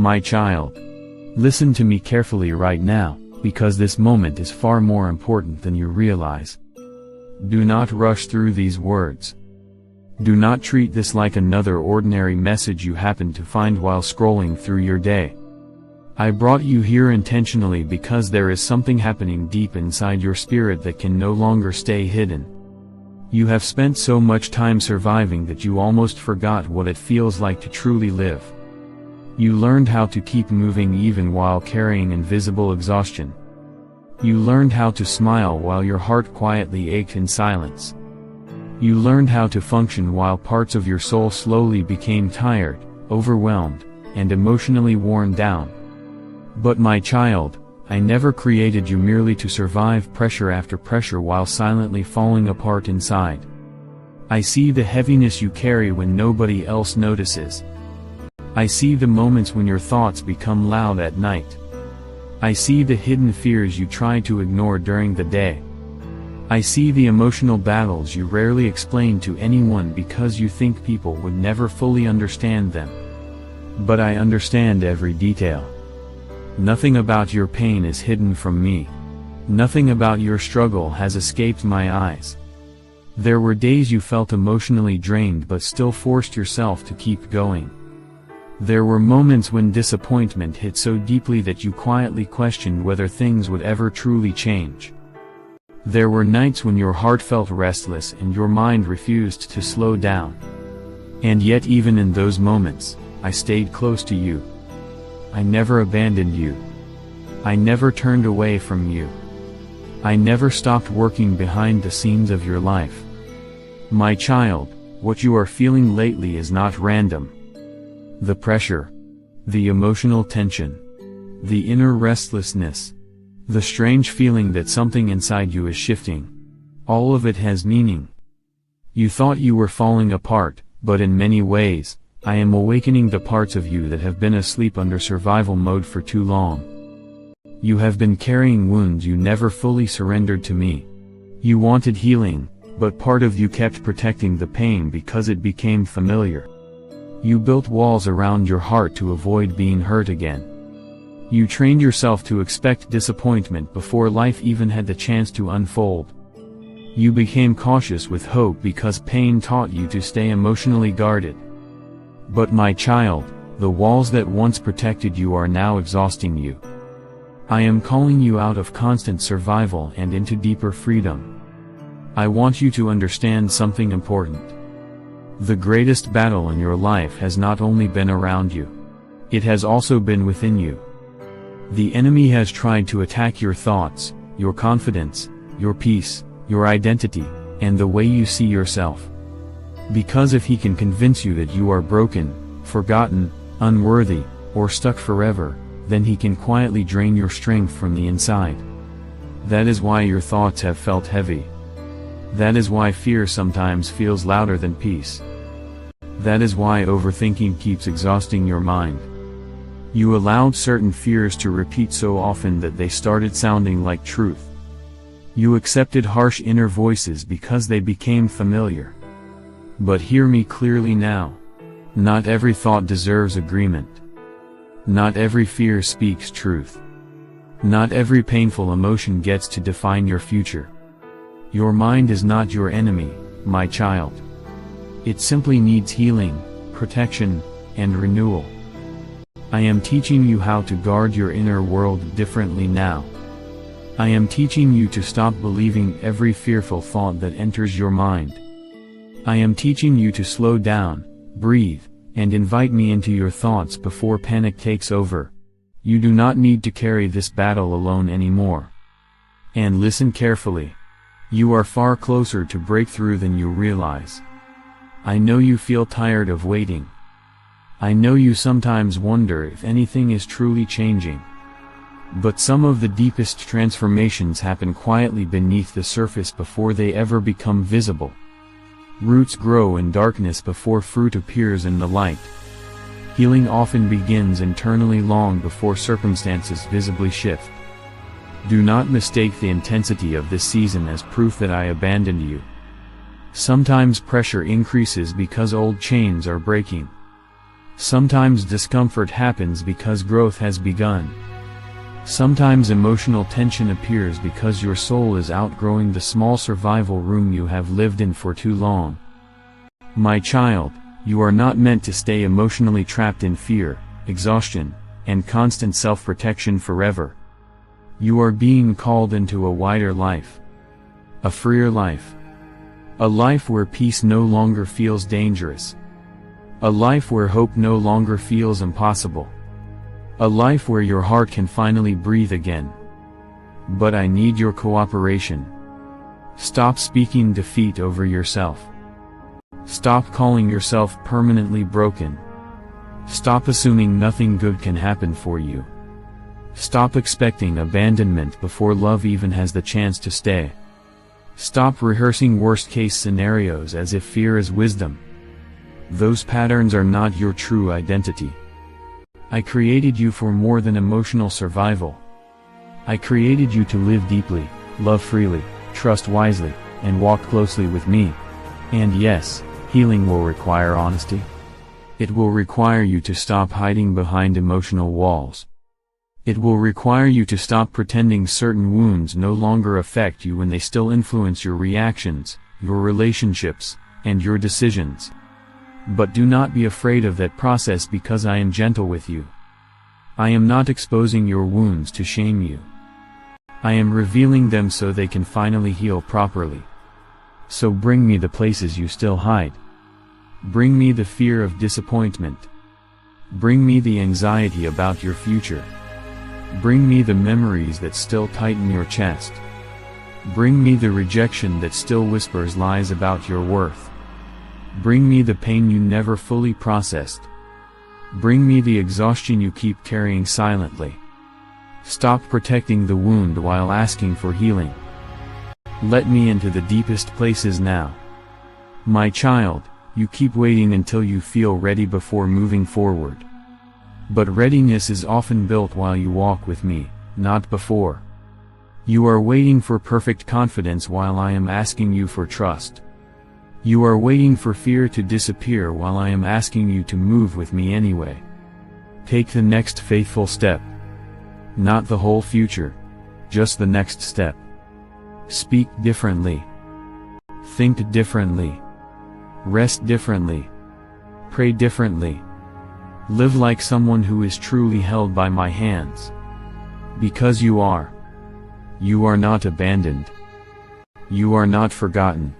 My child, listen to me carefully right now, because this moment is far more important than you realize. Do not rush through these words. Do not treat this like another ordinary message you happen to find while scrolling through your day. I brought you here intentionally because there is something happening deep inside your spirit that can no longer stay hidden. You have spent so much time surviving that you almost forgot what it feels like to truly live. You learned how to keep moving even while carrying invisible exhaustion. You learned how to smile while your heart quietly ached in silence. You learned how to function while parts of your soul slowly became tired, overwhelmed, and emotionally worn down. But my child, I never created you merely to survive pressure after pressure while silently falling apart inside. I see the heaviness you carry when nobody else notices. I see the moments when your thoughts become loud at night. I see the hidden fears you try to ignore during the day. I see the emotional battles you rarely explain to anyone because you think people would never fully understand them. But I understand every detail. Nothing about your pain is hidden from me. Nothing about your struggle has escaped my eyes. There were days you felt emotionally drained but still forced yourself to keep going. There were moments when disappointment hit so deeply that you quietly questioned whether things would ever truly change. There were nights when your heart felt restless and your mind refused to slow down. And yet even in those moments, I stayed close to you. I never abandoned you. I never turned away from you. I never stopped working behind the scenes of your life. My child, what you are feeling lately is not random. The pressure, the emotional tension, the inner restlessness, the strange feeling that something inside you is shifting, all of it has meaning. You thought you were falling apart, but in many ways, I am awakening the parts of you that have been asleep under survival mode for too long. You have been carrying wounds you never fully surrendered to me. You wanted healing, but part of you kept protecting the pain because it became familiar. You built walls around your heart to avoid being hurt again. You trained yourself to expect disappointment before life even had the chance to unfold. You became cautious with hope because pain taught you to stay emotionally guarded. But my child, the walls that once protected you are now exhausting you. I am calling you out of constant survival and into deeper freedom. I want you to understand something important. The greatest battle in your life has not only been around you. It has also been within you. The enemy has tried to attack your thoughts, your confidence, your peace, your identity, and the way you see yourself. Because if he can convince you that you are broken, forgotten, unworthy, or stuck forever, then he can quietly drain your strength from the inside. That is why your thoughts have felt heavy. That is why fear sometimes feels louder than peace. That is why overthinking keeps exhausting your mind. You allowed certain fears to repeat so often that they started sounding like truth. You accepted harsh inner voices because they became familiar. But hear me clearly now. Not every thought deserves agreement. Not every fear speaks truth. Not every painful emotion gets to define your future. Your mind is not your enemy, my child. It simply needs healing, protection, and renewal. I am teaching you how to guard your inner world differently now. I am teaching you to stop believing every fearful thought that enters your mind. I am teaching you to slow down, breathe, and invite me into your thoughts before panic takes over. You do not need to carry this battle alone anymore. And listen carefully. You are far closer to breakthrough than you realize. I know you feel tired of waiting. I know you sometimes wonder if anything is truly changing. But some of the deepest transformations happen quietly beneath the surface before they ever become visible. Roots grow in darkness before fruit appears in the light. Healing often begins internally long before circumstances visibly shift. Do not mistake the intensity of this season as proof that I abandoned you. Sometimes pressure increases because old chains are breaking. Sometimes discomfort happens because growth has begun. Sometimes emotional tension appears because your soul is outgrowing the small survival room you have lived in for too long. My child, you are not meant to stay emotionally trapped in fear, exhaustion, and constant self-protection forever. You are being called into a wider life. A freer life. A life where peace no longer feels dangerous. A life where hope no longer feels impossible. A life where your heart can finally breathe again. But I need your cooperation. Stop speaking defeat over yourself. Stop calling yourself permanently broken. Stop assuming nothing good can happen for you. Stop expecting abandonment before love even has the chance to stay. Stop rehearsing worst-case scenarios as if fear is wisdom. Those patterns are not your true identity. I created you for more than emotional survival. I created you to live deeply, love freely, trust wisely, and walk closely with me. And yes, healing will require honesty. It will require you to stop hiding behind emotional walls. It will require you to stop pretending certain wounds no longer affect you when they still influence your reactions, your relationships, and your decisions. But do not be afraid of that process because I am gentle with you. I am not exposing your wounds to shame you. I am revealing them so they can finally heal properly. So bring me the places you still hide. Bring me the fear of disappointment. Bring me the anxiety about your future. Bring me the memories that still tighten your chest. Bring me the rejection that still whispers lies about your worth. Bring me the pain you never fully processed. Bring me the exhaustion you keep carrying silently. Stop protecting the wound while asking for healing. Let me into the deepest places now. My child, you keep waiting until you feel ready before moving forward. But readiness is often built while you walk with me, not before. You are waiting for perfect confidence while I am asking you for trust. You are waiting for fear to disappear while I am asking you to move with me anyway. Take the next faithful step. Not the whole future, just the next step. Speak differently. Think differently. Rest differently. Pray differently. Live like someone who is truly held by my hands. Because you are. You are not abandoned. You are not forgotten.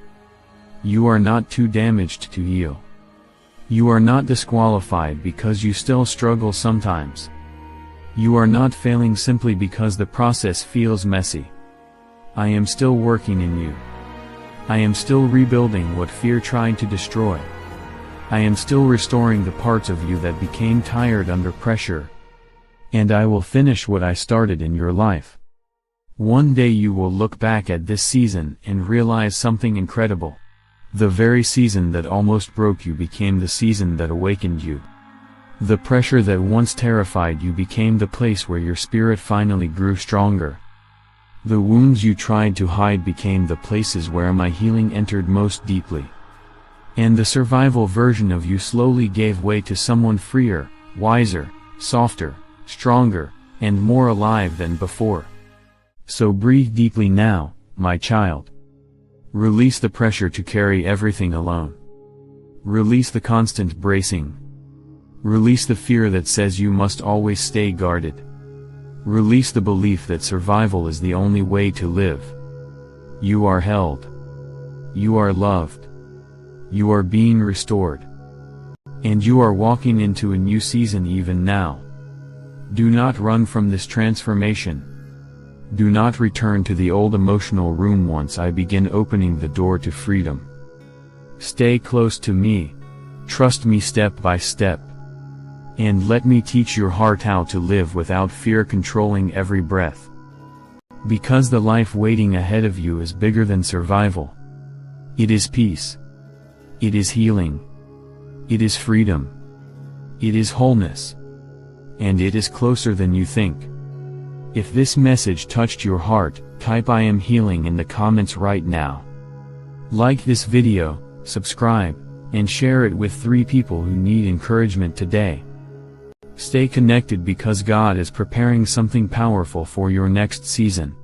You are not too damaged to heal. You are not disqualified because you still struggle sometimes. You are not failing simply because the process feels messy. I am still working in you. I am still rebuilding what fear tried to destroy. I am still restoring the parts of you that became tired under pressure. And I will finish what I started in your life. One day you will look back at this season and realize something incredible. The very season that almost broke you became the season that awakened you. The pressure that once terrified you became the place where your spirit finally grew stronger. The wounds you tried to hide became the places where my healing entered most deeply. And the survival version of you slowly gave way to someone freer, wiser, softer, stronger, and more alive than before. So breathe deeply now, my child. Release the pressure to carry everything alone. Release the constant bracing. Release the fear that says you must always stay guarded. Release the belief that survival is the only way to live. You are held. You are loved. You are being restored. And you are walking into a new season even now. Do not run from this transformation. Do not return to the old emotional room once I begin opening the door to freedom. Stay close to me. Trust me step by step. And let me teach your heart how to live without fear controlling every breath. Because the life waiting ahead of you is bigger than survival. It is peace. It is healing. It is freedom. It is wholeness. And it is closer than you think. If this message touched your heart, type I am healing in the comments right now. Like this video, subscribe, and share it with 3 people who need encouragement today. Stay connected because God is preparing something powerful for your next season.